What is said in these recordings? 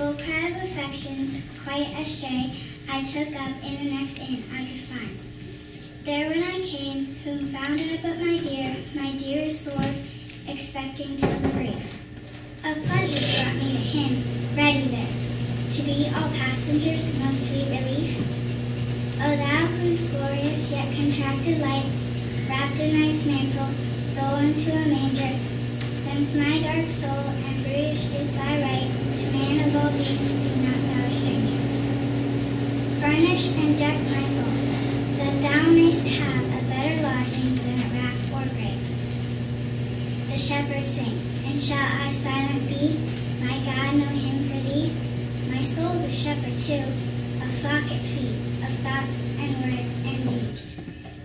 full cry of affections, quite astray, I took up in the next inn I could find. There when I came, whom found I but my dearest Lord, expecting till the grief of pleasures brought me to him, ready there, to be all passengers' most sweet relief. O thou whose glorious yet contracted light, wrapped in night's mantle, stole into a manger, since my dark soul and bruised is thy right, to man of all beasts be not thou a stranger. Furnish and deck my soul, that thou mayst have a better lodging than at rack or grave. The shepherds sing, and shall I silent be? My God, know him for thee. My soul's a shepherd too, a flock it feeds, of thoughts and words and deeds.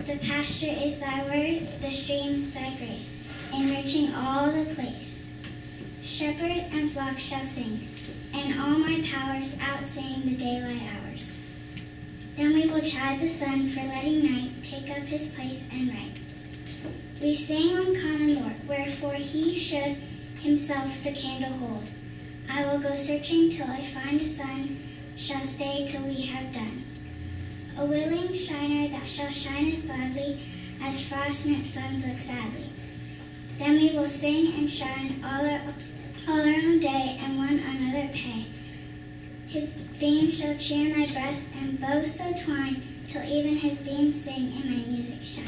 The pasture is thy word, the streams thy grace, enriching all the place. Shepherd and flock shall sing, and all my powers outsing the daylight hours. Then we will chide the sun for letting night take up his place and right. We sing on common Lord, wherefore he should himself the candle hold. I will go searching till I find a sun, shall stay till we have done. A willing shiner that shall shine as gladly as frost-nipped suns look sadly. Then we will sing and shine all our own day and one another pay. His beams shall cheer my breast and bows so twine till even his beams sing and my music shine.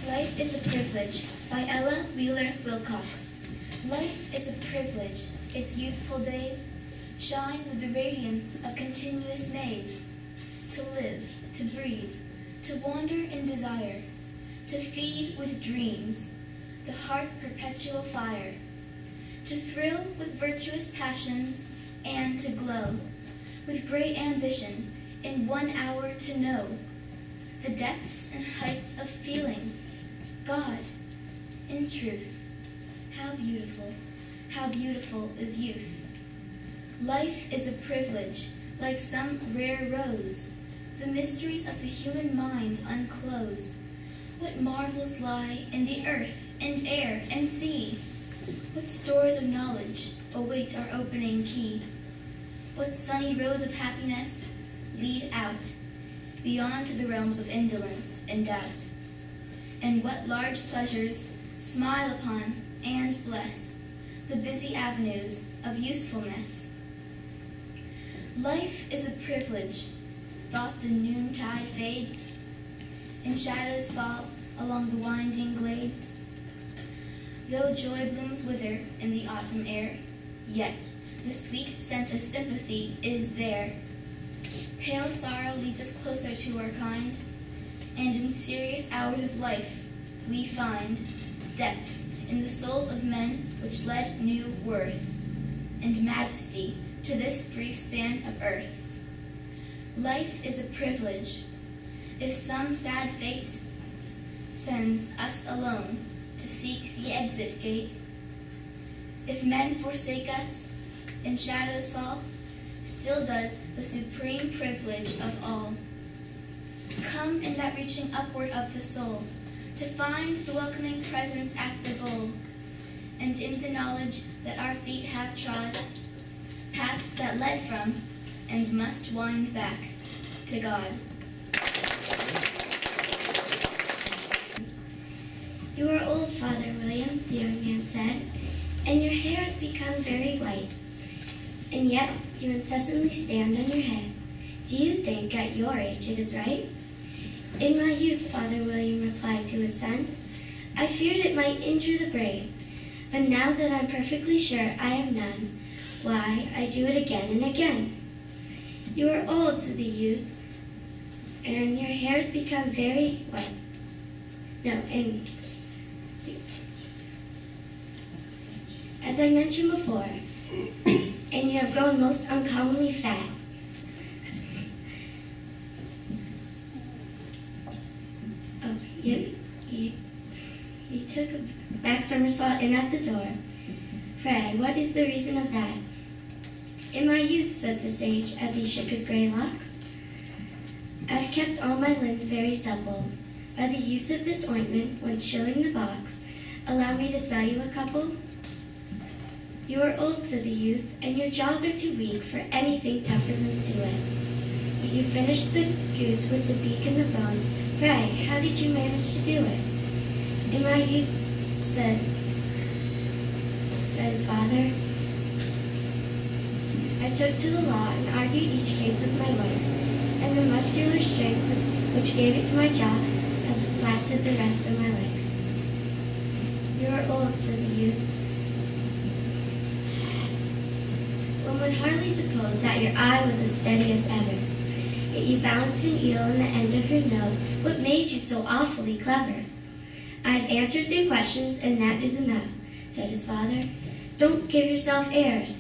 Life is a Privilege by Ella Wheeler Wilcox. Life is a privilege, its youthful days shine with the radiance of continuous maze. To live, to breathe, to wander in desire, to feed with dreams, the heart's perpetual fire, to thrill with virtuous passions and to glow with great ambition in 1 hour to know the depths and heights of feeling, God, in truth. How beautiful is youth. Life is a privilege, like some rare rose, the mysteries of the human mind unclose. What marvels lie in the earth and air and sea? What stores of knowledge await our opening key? What sunny roads of happiness lead out beyond the realms of indolence and doubt? And what large pleasures smile upon and bless the busy avenues of usefulness? Life is a privilege, thought the noontide fades, and shadows fall along the winding glades. Though joy blooms wither in the autumn air, yet the sweet scent of sympathy is there. Pale sorrow leads us closer to our kind, and in serious hours of life we find depth in the souls of men which led new worth and majesty to this brief span of earth. Life is a privilege. If some sad fate sends us alone to seek the exit gate, if men forsake us and shadows fall, still does the supreme privilege of all come in that reaching upward of the soul, to find the welcoming presence at the goal, and in the knowledge that our feet have trod paths that led from and must wind back to God. You are old, Father William, the young man said, and your hair has become very white, and yet you incessantly stand on your head. Do you think at your age it is right? In my youth, Father William replied to his son, I feared it might injure the brain, but now that I'm perfectly sure I have none, why, I do it again and again. You are old, said the youth, and your hair has become very white. And as I mentioned before, and you have grown most uncommonly fat. Oh, you took a back somersault in at the door. Pray, what is the reason of that? In my youth, said the sage, as he shook his gray locks, I've kept all my limbs very supple. By the use of this ointment, when chilling the box, allow me to sell you a couple. "You are old," said the youth, "and your jaws are too weak for anything tougher than suet. But you finished the goose with the beak and the bones. Pray, how did you manage to do it?" "In my youth," said his father, "I took to the law and argued each case with my lawyer, and the muscular strength which gave it to my jaw has lasted the rest of my life." "You are old," said the youth. "One would hardly suppose that your eye was as steady as ever. Yet you balanced an eel in the end of your nose. What made you so awfully clever?" "I have answered 3 questions, and that is enough," said his father. "Don't give yourself airs.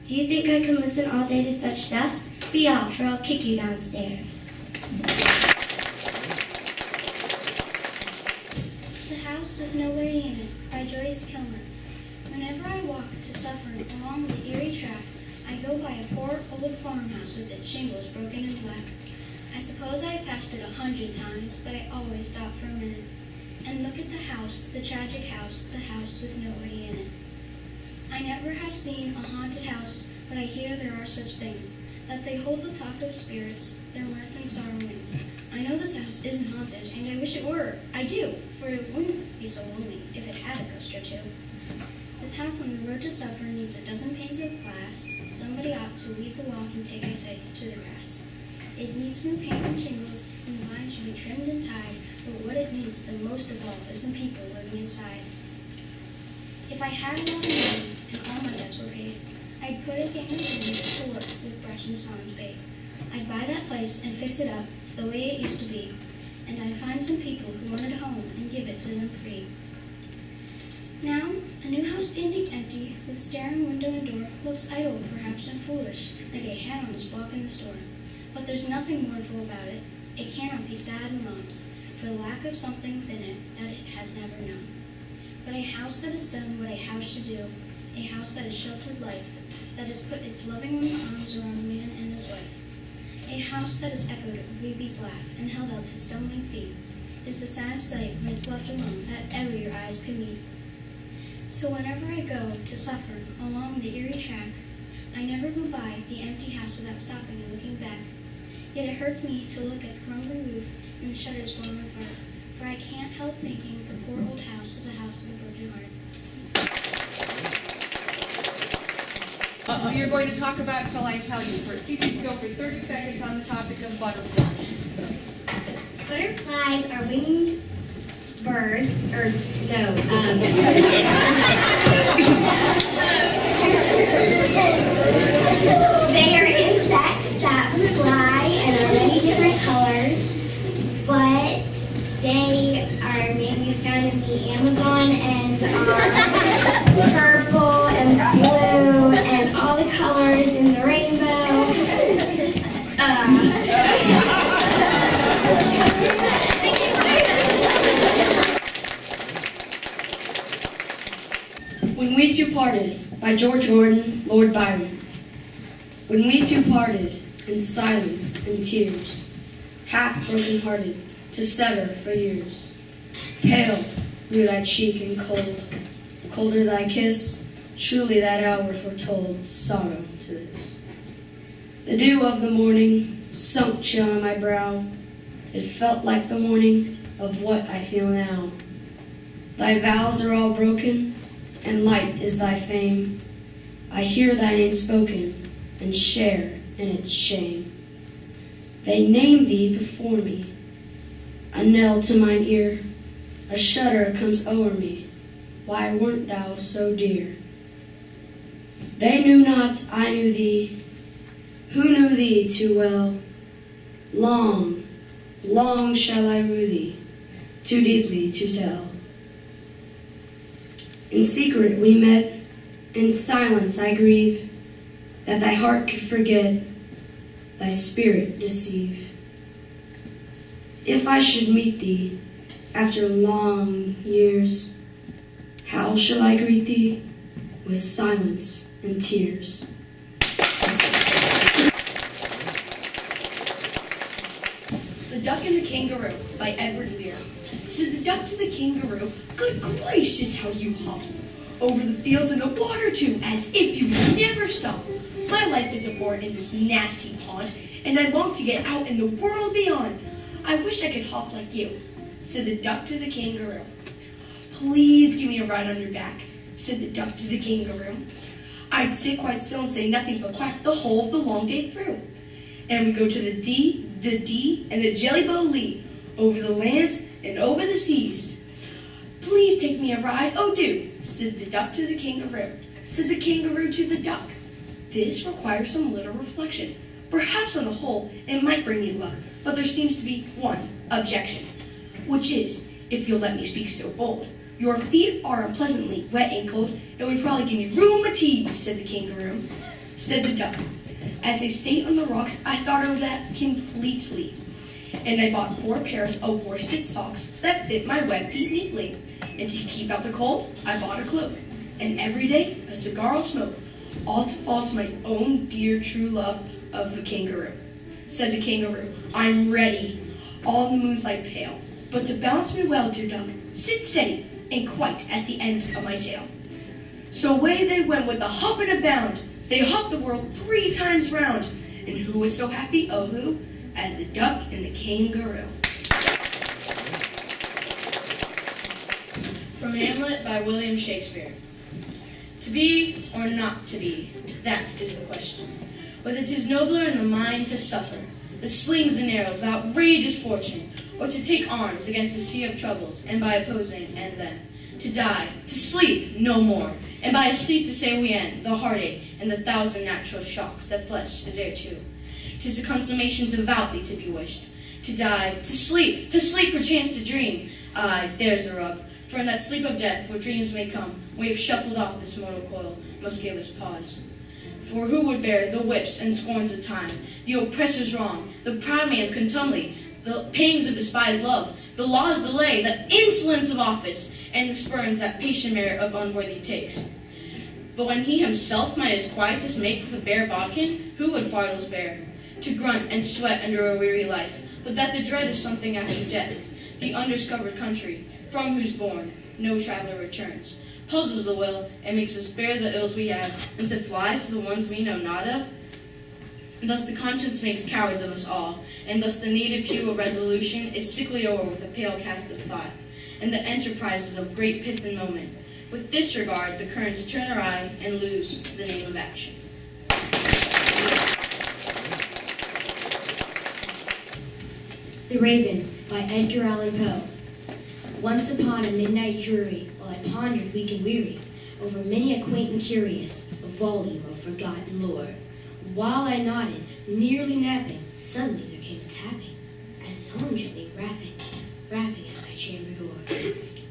Do you think I can listen all day to such stuff? Be off, or I'll kick you downstairs." The House with Nobody in It by Joyce Kilmer. Whenever I walk to Suffern along the Erie track, I go by a poor old farmhouse with its shingles broken and black. I suppose I have passed it 100 times, but I always stop for a minute and look at the house, the tragic house, the house with nobody in it. I never have seen a haunted house, but I hear there are such things, that they hold the talk of spirits, their mirth and sorrowings. I know this house isn't haunted, and I wish it were. I do, for it wouldn't be so lonely if it had a ghost or 2. This house on the road to Suffern needs a dozen panes of glass. Somebody ought to weed the walk and take a scythe to the grass. It needs new paint and shingles, and the vines should be trimmed and tied, but what it needs the most of all is some people living inside. If I had a lot of money and all my debts were paid, I'd put a gang of women to work with brush and sawn spade. I'd buy that place and fix it up the way it used to be, and I'd find some people who wanted a home and give it to them free. Now, a new house standing empty, with staring window and door, looks idle, perhaps, and foolish, like a hat on its block in the store. But there's nothing mournful about it. It cannot be sad and longed, for the lack of something within it that it has never known. But a house that has done what a house should do, a house that has sheltered life, that has put its loving warm arms around a man and his wife, a house that has echoed a baby's laugh and held up his stumbling feet, is the saddest sight when it's left alone that ever your eyes could meet. So whenever I go to Suffern along the Erie track, I never go by the empty house without stopping and looking back. Yet it hurts me to look at the crumbling roof and the shutters blown apart, for I can't help thinking the poor old house is a house with a broken heart. You're going to talk about till I tell you first. You can go for 30 seconds on the topic of butterflies. Butterflies are winged birds, or no, they are insects that fly and are many different colors, but they are maybe found in the Amazon and are purple and blue and all the colors in the rainbow. When We Two Parted by George Gordon, Lord Byron. When we two parted in silence and tears, half broken-hearted to sever for years, pale grew thy cheek and cold, colder thy kiss, truly that hour foretold sorrow to this. The dew of the morning sunk chill on my brow. It felt like the morning of what I feel now. Thy vows are all broken, and light is thy fame. I hear thy name spoken, and share in its shame. They name thee before me, a knell to mine ear, a shudder comes o'er me, why weren't thou so dear? They knew not I knew thee, who knew thee too well? Long, long shall I rue thee, too deeply to tell. In secret we met, in silence I grieve, that thy heart could forget, thy spirit deceive. If I should meet thee after long years, how shall I greet thee? With silence and tears. The Duck and the Kangaroo by Edward Lear. Said the duck to the kangaroo, "Good gracious, how you hobble! over the fields and the water too, as if you would never stop. My life is aboard in this nasty pond, and I long to get out in the world beyond. I wish I could hop like you, said the duck to the kangaroo. Please give me a ride on your back, said the duck to the kangaroo. I'd sit quite still and say nothing but quack the whole of the long day through. And we go to the D, and the jelly bow lee, over the lands and over the seas. Please take me a ride, oh do, said the duck to the kangaroo. Said the kangaroo to the duck. This requires some little reflection. Perhaps on the whole, it might bring me luck, but there seems to be one objection, which is, if you'll let me speak so bold, your feet are unpleasantly wet and cold, and would probably give me rheumatiz, said the kangaroo. Said the duck. As I stayed on the rocks, I thought of that completely, and I bought 4 pairs of worsted socks that fit my wet feet neatly. And to keep out the cold, I bought a cloak, and every day a cigar I'll smoke, all to fall to my own dear true love of the kangaroo. Said the kangaroo, I'm ready, all in the moon's light pale, but to balance me well, dear duck, sit steady, and quite at the end of my tail. So away they went with a hop and a bound. They hopped the world 3 times round. And who was so happy, oh who, as the duck and the kangaroo? From Hamlet by William Shakespeare. To be or not to be, that is the question. Whether 'tis nobler in the mind to suffer the slings and arrows of outrageous fortune, or to take arms against the sea of troubles, and by opposing, and then to die, to sleep no more, and by a sleep to say we end the heartache and the 1,000 natural shocks that flesh is heir to. 'Tis a consummation devoutly to be wished, to die, to sleep perchance to dream. Aye, there's the rub. For in that sleep of death, where dreams may come, we have shuffled off this mortal coil, must give us pause. For who would bear the whips and scorns of time, the oppressor's wrong, the proud man's contumely, the pangs of despised love, the law's delay, the insolence of office, and the spurns that patient merit of unworthy takes? But when he himself might his quietus make with a bare bodkin, who would fardels bear? To grunt and sweat under a weary life, but that the dread of something after death, the undiscovered country, from whose bourne no traveler returns, puzzles the will, and makes us bear the ills we have, and to fly to the ones we know not of. And thus the conscience makes cowards of us all, and thus the native hue of resolution is sickly o'er with a pale cast of thought, and the enterprises of great pith and moment. With disregard, the currents turn awry and lose the name of action. The Raven by Edgar Allan Poe. Once upon a midnight dreary, while I pondered weak and weary over many a quaint and curious, a volume of forgotten lore, while I nodded, nearly napping, suddenly there came a tapping, as someone gently rapping at my chamber door.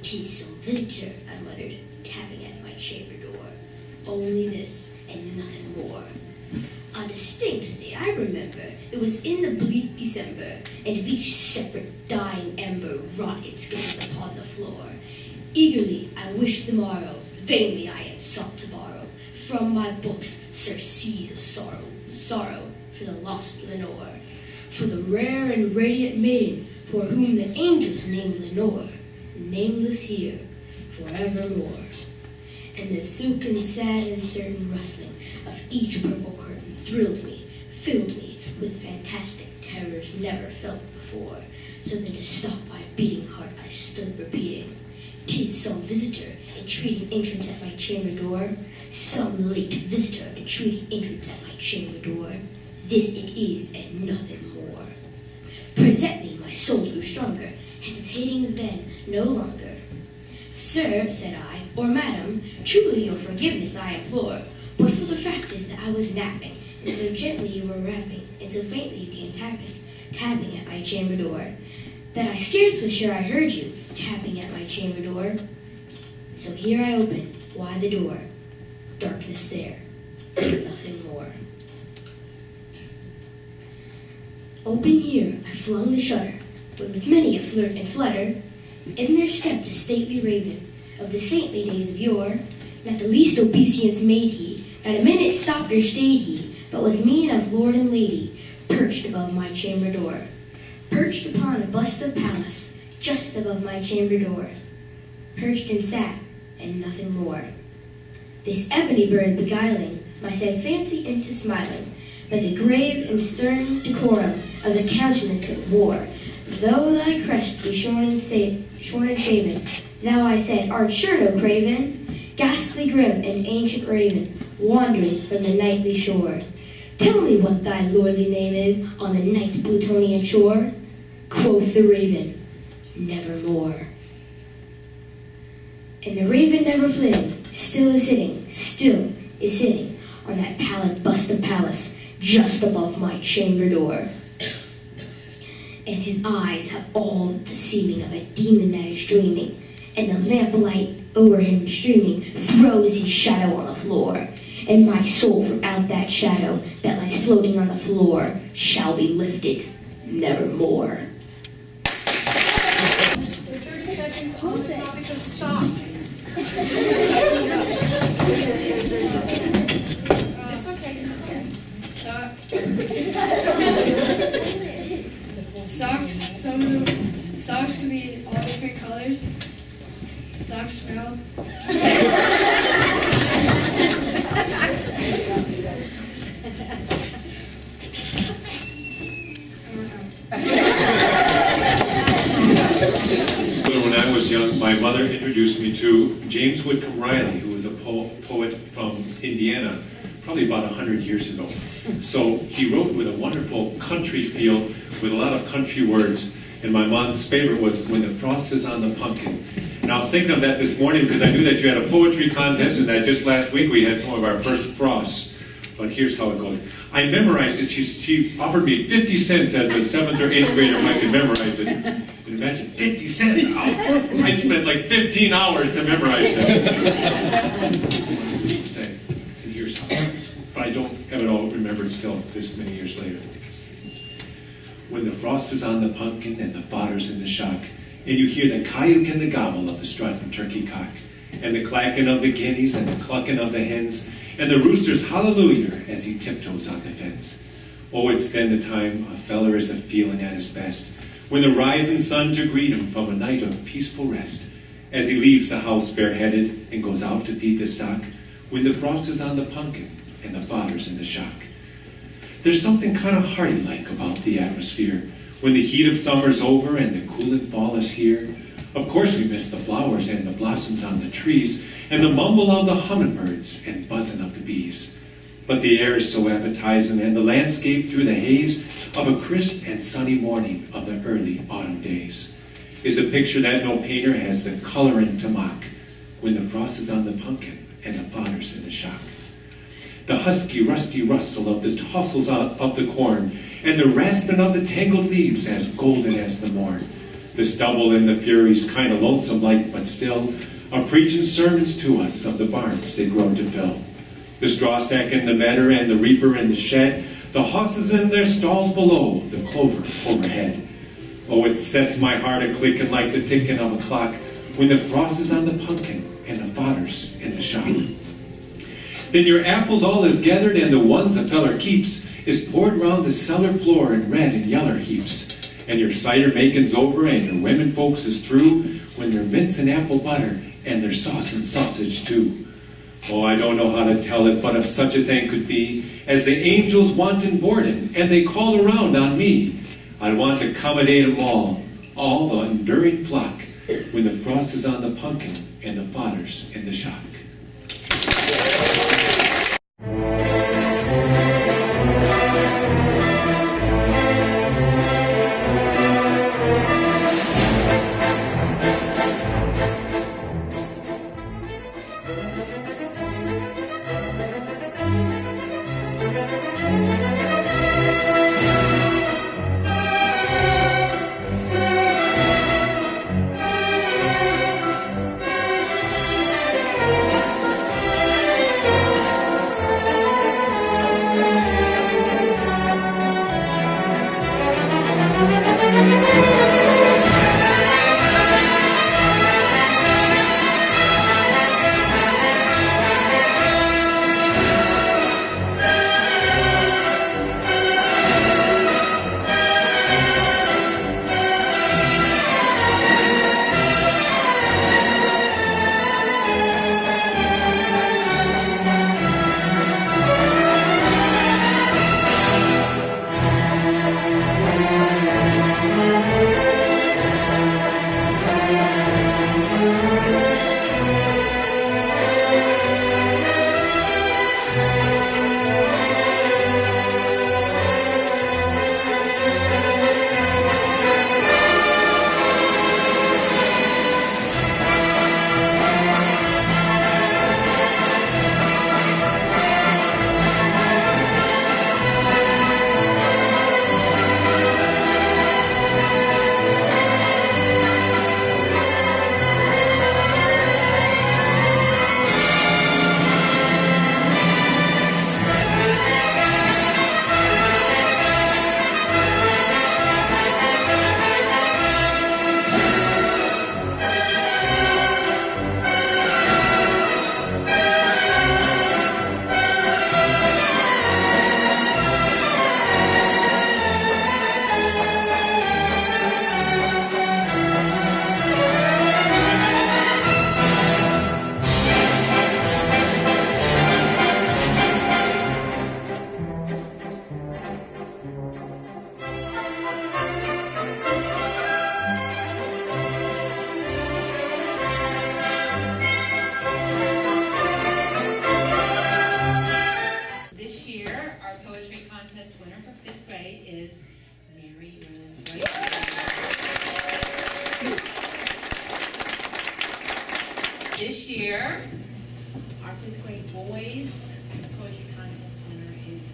"'Tis some visitor," I muttered, tapping at my chamber door. Only this, and nothing more. Distinctly, I remember, it was in the bleak December, and of each separate dying ember wrought its ghost upon the floor. Eagerly I wished the morrow, vainly I had sought to borrow from my books surcease of sorrow for the lost Lenore, for the rare and radiant maiden for whom the angels named Lenore, nameless here forevermore. And the silken, sad, and certain rustling of each purple curtain thrilled me, filled me with fantastic terrors never felt before, so that to stop my beating heart I stood repeating, "'Tis some visitor entreating entrance at my chamber door, some late visitor entreating entrance at my chamber door. This it is, and nothing more." Presently my soul grew stronger, hesitating then no longer. "Sir," said I, "or madam, truly your forgiveness I implore, but for the fact is that I was napping, and so gently you were rapping, and so faintly you came tapping at my chamber door, that I scarce was sure I heard you tapping at my chamber door. So here I opened wide the door, darkness there, and nothing more. Open here I flung the shutter, when with many a flirt and flutter, in there stepped a stately raven, of the saintly days of yore. Not the least obeisance made he, not a minute stopped or stayed he, but with mien of lord and lady, perched above my chamber door. Perched upon a bust of Pallas, just above my chamber door. Perched and sat, and nothing more. this ebony bird beguiling my sad fancy into smiling, by the grave and stern decorum of the countenance it wore. Though thy crest be shorn and shaven, thou, I said, art sure no craven, ghastly grim and ancient raven, wandering from the nightly shore. Tell me what thy lordly name is on the night's Plutonian shore. Quoth the raven, nevermore. And the raven never flitting, still is sitting on that pallid bust of Pallas, just above my chamber door. And his eyes have all the seeming of a demon that is dreaming, and the lamplight o'er him streaming throws his shadow on the floor. And my soul from out that shadow that lies floating on the floor shall be lifted nevermore. For 30 seconds on the topic of socks. It's okay, just go. Socks can be all different colors. Socks smell. When I was young, my mother introduced me to James Whitcomb Riley, who was a poet from Indiana, probably about 100 years ago. So he wrote with a wonderful country feel, with a lot of country words, and my mom's favorite was "When the Frost is on the Pumpkin." And I was thinking of that this morning because I knew that you had a poetry contest and that just last week we had some of our first frosts. But here's how it goes. I memorized it. She offered me 50 cents as a 7th or 8th grader if I could memorize it. And imagine, 50 cents! I spent like 15 hours to memorize it. And here's how it goes. But I don't have it all remembered still this many years later. When the frost is on the pumpkin and the fodder's in the shock, and you hear the cayuk and the gobble of the strutting turkey cock, and the clacking of the guineas and the clucking of the hens, and the rooster's hallelujah as he tiptoes on the fence. Oh, it's then the time a feller is a-feeling at his best, when the rising sun to greet him from a night of peaceful rest, as he leaves the house bareheaded and goes out to feed the stock, when the frost is on the pumpkin and the fodder's in the shock. There's something kind of hearty-like about the atmosphere, when the heat of summer's over and the cooling fall is here. Of course we miss the flowers and the blossoms on the trees, and the mumble of the hummingbirds and buzzing of the bees. But the air is so appetizing, and the landscape through the haze of a crisp and sunny morning of the early autumn days is a picture that no painter has the coloring to mock, when the frost is on the pumpkin and the fodder's in the shock. The husky, rusty rustle of the tossels of the corn, and the rasping of the tangled leaves as golden as the morn. The stubble and the furies kind of lonesome like, but still, are preaching sermons to us of the barns they grow to fill. The straw stack in the meadow and the reaper in the shed, the hosses in their stalls below, the clover overhead. Oh, it sets my heart a-clicking like the ticking of a clock, when the frost is on the pumpkin and the fodder's in the shock. Then your apples all is gathered, and the ones a feller keeps is poured round the cellar floor in red and yeller heaps. And your cider making's over, and your women folks is through, when they're mincing apple butter and their sauce and sausage too. Oh, I don't know how to tell it, but if such a thing could be, as the angels wantin' boardin', and they call around on me, I'd want to accommodate 'em all the enduring flock, when the frost is on the pumpkin and the fodder's in the shock. This year, our fifth grade boys poetry contest winner is